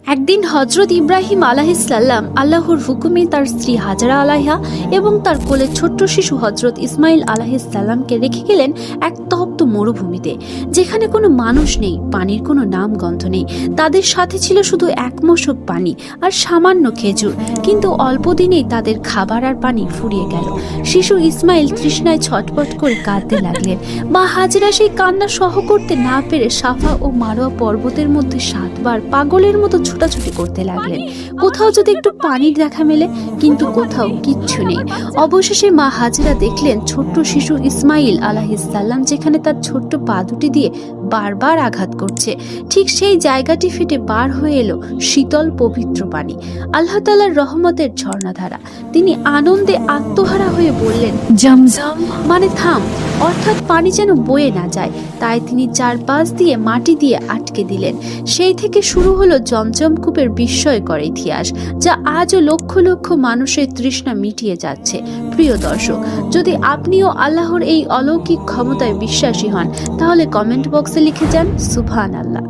একদিন হজরত ইব্রাহিম আলাইহিসসালাম আল্লাহর হুকুমে তার স্ত্রী হাজারা আলাইহা এবং তার কোলে ছোট্ট শিশু হজরত ইসমাইল আলাইহিসসালামকে রেখে গেলেন এক তপ্ত মরুভূমিতে, যেখানে কোনো মানুষ নেই, পানির কোনো নাম গন্ধ নেই। তাদের সাথে ছিল শুধু এক মশক পানি আর সামান্য খেজুর, কিন্তু অল্প দিনেই তাদের খাবার আর পানি ফুরিয়ে গেল। শিশু ইসমাইল তৃষ্ণায় ছটপট করে কাঁদতে লাগলেন। মা হাজেরা সেই কান্না সহ করতে না পেরে সাফা ও মারোয়া পর্বতের মধ্যে 7 বার পাগলের মতো ছোটাছুটি করতে লাগলেন, কোথাও যদি একটু পানির দেখা মেলে, কিন্তু কোথাও কিচ্ছু নেই। অবশেষে মা হাজেরা দেখলেন ছোট্ট শিশু ইসমাইল আলাইহিসসালাম যেখানে তার ছোট্ট পা দুটি দিয়ে বারবার আঘাত করছে, ঠিক সেই জায়গাটি ফেটে বার হয়ে এলো শীতল পবিত্র পানি, আল্লাহ তাআলার রহমতের ঝর্ণাধারা। তিনি আনন্দে আত্মহারা হয়ে বললেন, জমজম মানে থাম, অর্থাৎ পানি যেন বয়ে না যায়। তাই তিনি চারপাশ দিয়ে মাটি দিয়ে আটকে দিলেন। সেই থেকে শুরু হলো জমজম কূপের বিস্ময়কর ইতিহাস, যা আজও লক্ষ লক্ষ মানুষের তৃষ্ণা মিটিয়ে যাচ্ছে। প্রিয় দর্শক, যদি আপনিও আল্লাহর এই অলৌকিক ক্ষমতায় বিশ্বাসী হন, তাহলে কমেন্ট বক্সে লিখে যান সুবহানাল্লাহ।